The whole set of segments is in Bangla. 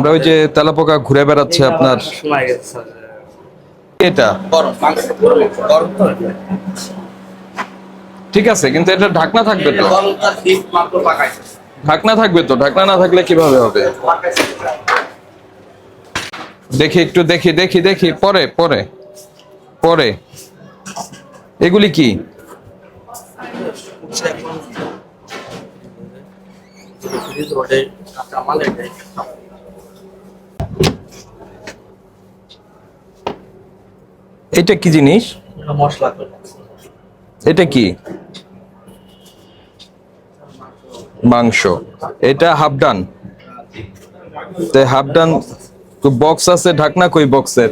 আমরা ওই যে তেলাপোকা ঘুরে বেড়াচ্ছে আপনার এটা ঠিক আছে, কিন্তু এটা ঢাকনা থাকবে তো, ঢাকনা থাকবে তো, ঢাকনা না থাকলে কিভাবে হবে? দেখি একটু, দেখি দেখি দেখি, পরে পরে পরে এগুলি কি? এটা কি জিনিস? এটা কি? মাংস। এটা হাফ ডান। হাফ ডান বক্স আছে, ঢাকনা কই বক্সের?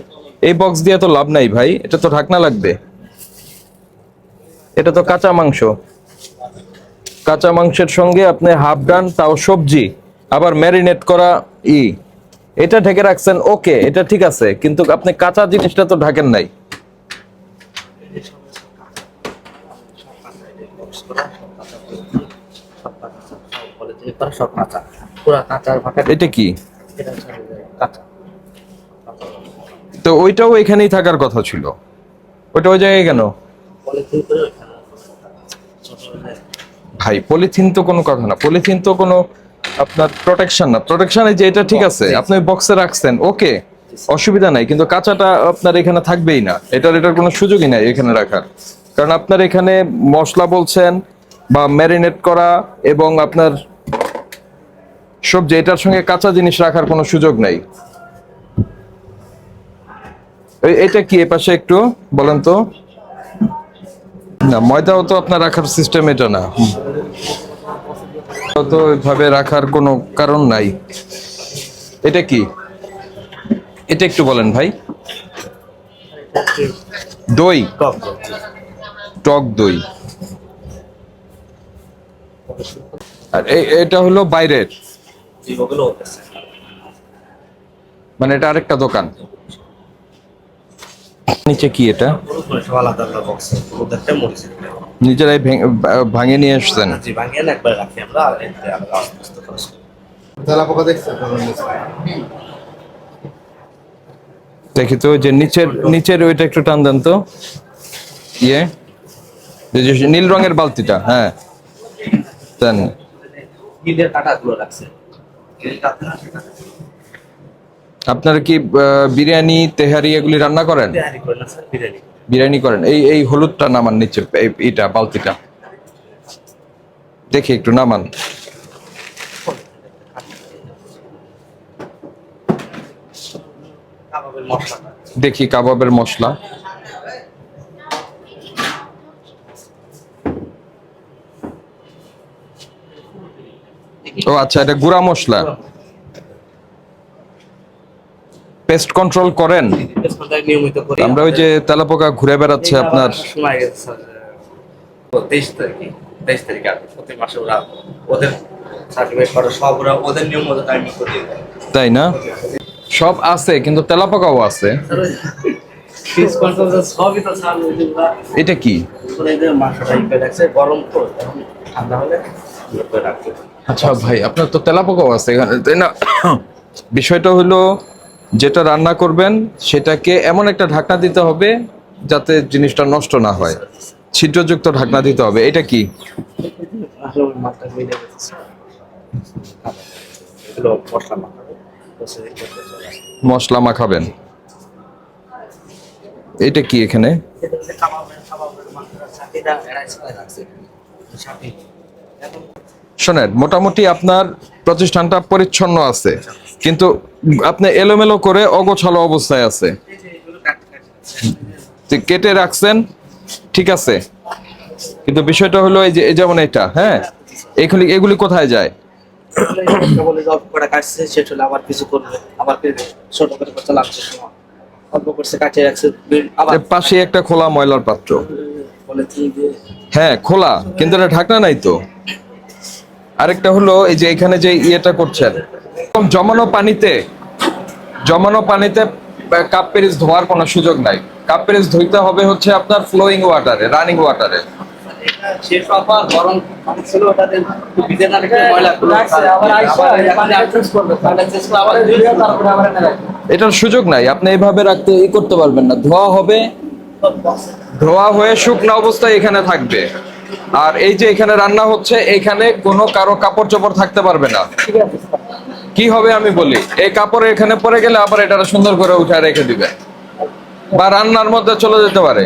এই বক্স দিয়ে তো লাভ নাই ভাই, এটা তো ঢাকনা লাগবে। এটা তো কাঁচা মাংস, কাঁচা মাংসের সঙ্গে আপনি হাফ ডান, তাও সবজি, আবার ম্যারিনেট করা এটা ঢেকে রাখছেন, ওকে, এটা ঠিক আছে, কিন্তু আপনি কাঁচা জিনিসটা তো ঢাকেন নাই। এটা কি? তো ওইটাও এখানেই থাকার কথা ছিল, ওইটা ওই জায়গায় কেন? ভাই পলিথিন তো কোনো কথা না, পলিথিন তো কোনো আপনার প্রোটেকশন না। প্রোটেকশনে যে এটা ঠিক আছে, আপনি বক্সে রাখছেন, ওকে, অসুবিধা নাই, কিন্তু কাঁচাটা আপনার এখানে থাকবেই না, এটার কোনো সুযোগই নাই এখানে রাখার। কারণ আপনার এখানে মশলা বলছেন বা ম্যারিনেট করা এবং আপনার সবজি, এটার সঙ্গে কাঁচা জিনিস রাখার কোনো সুযোগ নাই। এটা কি এপাশে একটু বলেন তো? না, ময়দাও তো আপনার রাখার সিস্টেম এটা না, তো ওইভাবে রাখার কোনো কারণ নাই। এটা কি? এটা একটু বলেন ভাই। দই, টক দই। আর এটা হলো বাইরের, মানে এটা আরেকটা দোকান। নিচে কি এটা? নিজেরাই ভাঙে নিয়ে আসছেন? দেখি তো, যে নিচের নিচের ওইটা একটু টান দেন তো, ইয়ে নীল রঙের বালতিটা, হ্যাঁ দেন। আপনারা কি বিরিয়ানি, তেহারি এগুলি রান্না করেন? বিরিয়ানি করেন। এই এই হলুদটা নামান নিচে, এইটা বালতিটা দেখি একটু নামান। দেখি কাবাবের মশলা। ও আচ্ছা, এটা গুঁড়া মশলা। পেস্ট কন্ট্রোল করেন? আমরা ওই যে তেলাপোকা ঘুরে বেড়াচ্ছে আপনার, তাই না? সব আছে, কিন্তু তেলাপোকাও আছে। এটা কি? আচ্ছা ভাই, আপনার তো তেলাপোকাও আছে এখানে, তাই না? বিষয়টা হলো, যেটা রান্না করবেন সেটাকে এমন একটা ঢাকনা দিতে হবে যাতে জিনিসটা নষ্ট না হয়, ছিদ্রযুক্ত ঢাকনা দিতে হবে। এটা কি? মশলা মাখাবেন। এটা কি এখানে? শোনেন, মোটামুটি আপনার প্রতিষ্ঠানটা পরিচ্ছন্ন আছে, কিন্তু আপনি এলোমেলো করে অগোছালো অবস্থায় আছে। কেটে রাখছেন, ঠিক আছে, কিন্তু বিষয়টা হলো এই যে যেমন এটা, হ্যাঁ, এগুলি এগুলি কোথায় যায়? পাশে একটা খোলা ময়লার পাত্র, হ্যাঁ খোলা, কিন্তু এটা ঢাকনা নাই তো। আরেকটা হলো এই যে এখানে যে ইয়েটা করছেন, জমানো পানিতে কাপ পেরিস ধোয়ার কোনো সুযোগ নাই। কাপ পেরিস ধুইতে হবে হচ্ছে আপনার ফ্লোয়িং ওয়াটারে, রানিং ওয়াটারে। শেষ অফার গরম পানি ছিল ওটাতে খুব ভিজে না রেখে ময়লা গুলো আবার আইসা পানি অ্যাডজাস্ট করবে তাহলে চেষ্টা করে আবার ধুয়ে তারপরে আবার এনে রাখবে। এটার সুযোগ নাই, আপনি এইভাবে রাখতে করতে পারবেন না। ধোয়া হবে, ধোয়া হয়ে শুকনো অবস্থায় এখানে থাকবে। আর এই যে এখানে রান্না হচ্ছে, এখানে কোনো কারো কাপড় চোপড় থাকতে পারবে না। ঠিক আছে স্যার। কি হবে আমি বলি, এই কাপড় এখানে পরে গেলে আবার এটা সুন্দর করে উঠায় রেখে দিবে, বা রান্নার মধ্যে চলে যেতে পারে।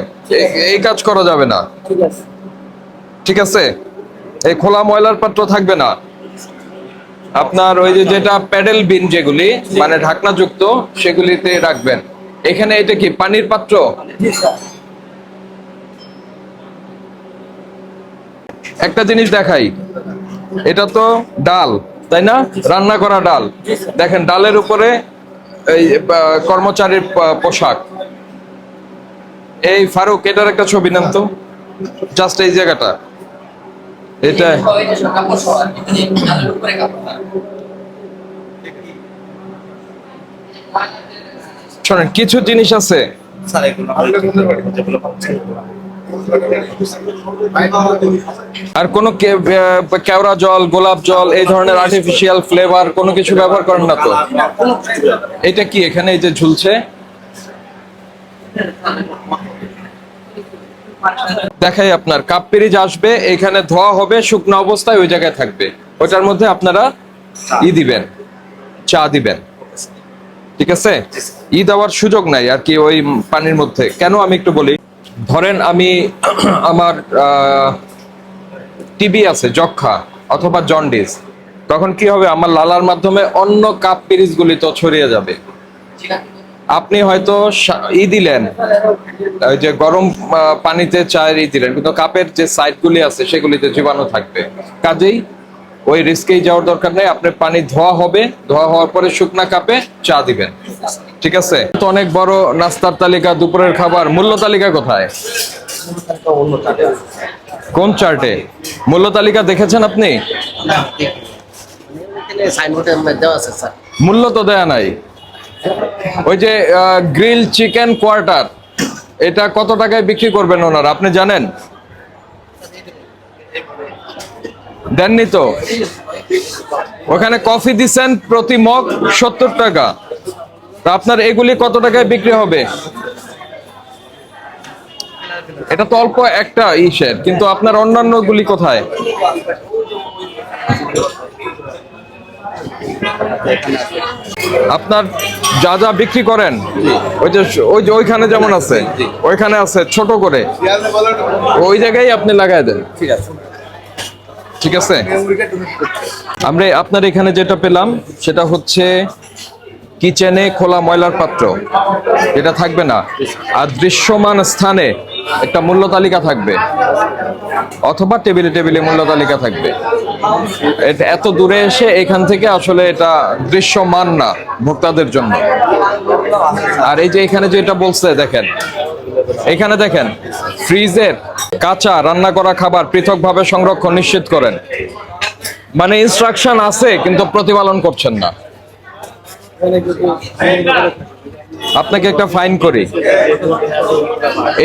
এই কাজ করা যাবে না, ঠিক আছে। ঠিক আছে? এই খোলা ময়লার পাত্র থাকবে না। আপনার ওই যে যেটা প্যাডেল বিন যেগুলি মানে ঢাকনা যুক্ত, সেগুলিতে রাখবেন। এখানে এটা কি পানির পাত্র? জি স্যার। একটা জিনিস দেখাই, এটা তো ডাল, তাই না? রান্না করা ডাল। দেখেন ডালের উপরে এই কর্মচারীর পোশাক। এই ফারুক, এটার একটা ছবি নেন তো, জাস্ট এই জায়গাটা। এটা শোনেন, কিছু জিনিস আছে আর কোনো কেওড়া জল, গোলাপ জল, এই ধরনের আর্টিফিশিয়াল ফ্লেভার কোনো কিছু ব্যবহার করেন না তো? এটা কি এখানে এই যে ঝুলছে, দেখাই আপনার কাপ পিরিচ আসবে, এখানে ধোয়া হবে, শুকনো অবস্থায় ওই জায়গায় থাকবে। ওটার মধ্যে আপনারা দিবেন, চা দিবেন, ঠিক আছে? দেওয়ার সুযোগ নাই আর কি ওই পানির মধ্যে। কেন আমি একটু বলি, ধরেন আমি আমার টিবি আছে, যক্ষা অথবা জন্ডিস, তখন কি হবে, আমার লালার মাধ্যমে অন্য কাপ পিরিচ গুলি তো ছড়িয়ে যাবে। আপনি হয়তো দিলেন, ওই যে গরম পানিতে চায়ের দিলেন, কিন্তু কাপের যে সাইড গুলি আছে সেগুলিতে জীবাণু থাকবে। কাজেই ওই রিস্কেই যাওয়ার দরকার নেই। আপনার পানি ধোয়া হবে, ধোয়া হওয়ার পরে শুকনা কাপে চা দিবেন, ঠিক আছে? তো অনেক বড় নাস্তার তালিকা, দুপুরের খাবার, মূল্য তালিকা কোথায়? কোন চার্টে মূল্য তালিকা দেখেছেন আপনি? মূল্য তো দেয়া নাই। ওই যে গ্রিল চিকেন কোয়ার্টার, এটা কত টাকায় বিক্রি করবেন ওনারা আপনি জানেন? দেননি তো। ওখানে কফি দিচ্ছেন প্রতি মগ 70 টাকা। তা আপনার এগুলি কত টাকায় বিক্রি হবে? এটা তো অল্প একটা ইসের, কিন্তু আপনার অন্যান্য গুলি কোথায়? আপনার যা যা বিক্রি করেন ওই যে ওইখানে যেমন আছে, ওইখানে আছে ছোট করে, ওই জায়গায় আপনি লাগাই দেন, ঠিক আছে? ঠিক আছে। আমরা আপনার এখানে যেটা পেলাম সেটা হচ্ছে কিচেনে খোলা ময়লার পাত্র, এটা থাকবে না। আর দৃশ্যমান স্থানে একটা মূল্য তালিকা থাকবে, অথবা টেবিলে টেবিলে মূল্য তালিকা থাকবে। এটা এত দূরে এসে এখান থেকে আসলে এটা দৃশ্যমান না ভোক্তাদের জন্য। আর এই যে এখানে যেটা বলছে দেখেন, এখানে দেখেন ফ্রিজের কাঁচা রান্না করা খাবার পৃথকভাবে সংরক্ষণ নিশ্চিত করেন। মানে ইনস্ট্রাকশন আছে কিন্তু প্রতিপালন করছেন না। আপনাকে একটা ফাইন করি,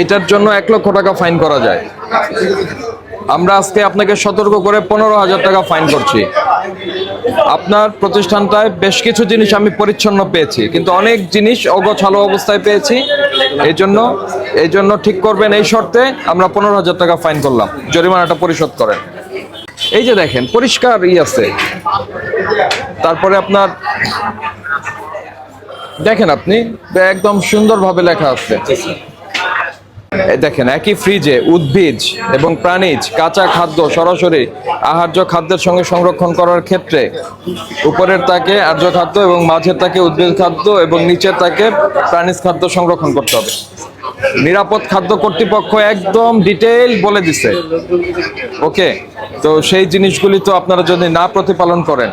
এটার জন্য 1 লক্ষ টাকা ফাইন করা যায়। আমরা আজকে আপনাকে সতর্ক করে 15,000 টাকা ফাইন করছি। আপনার প্রতিষ্ঠানটায় বেশ কিছু জিনিস আমি পরিচ্ছন্ন পেয়েছি, কিন্তু অনেক জিনিস অগোছালো অবস্থায় পেয়েছি। এই জন্য ঠিক করবেন এই শর্তে আমরা 15,000 টাকা ফাইন করলাম, জরিমানাটা পরিশোধ করেন। এই যে দেখেন পরিষ্কার আছে। তারপরে আপনার দেখেন, আপনি একদম সুন্দরভাবে লেখা আছে। দেখেন একই ফ্রিজে উদ্ভিজ এবং প্রাণীজ কাঁচা খাদ্য সরাসরি আহার্য খাদ্যের সঙ্গে সংরক্ষণ করার ক্ষেত্রে উপরের তাকে আহার্য খাদ্য এবং মাঝের তাকে উদ্ভিজ খাদ্য এবং নিচের তাকে প্রাণীজ খাদ্য সংরক্ষণ করতে হবে। নিরাপদ খাদ্য কর্তৃপক্ষ একদম ডিটেইল বলে দিছে। ওকে, তো সেই জিনিসগুলি তো আপনারা যদি না প্রতিপালন করেন,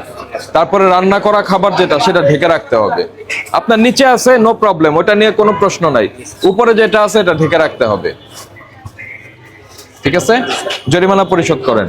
তারপরে রান্না করা খাবার যেটা সেটা ঢেকে রাখতে হবে। আপনার নিচে আছে নো প্রবলেম, ওটা নিয়ে কোনো প্রশ্ন নাই। উপরে যেটা আছে এটা ঢেকে রাখতে হবে, ঠিক আছে? জরিমানা পরিশোধ করেন।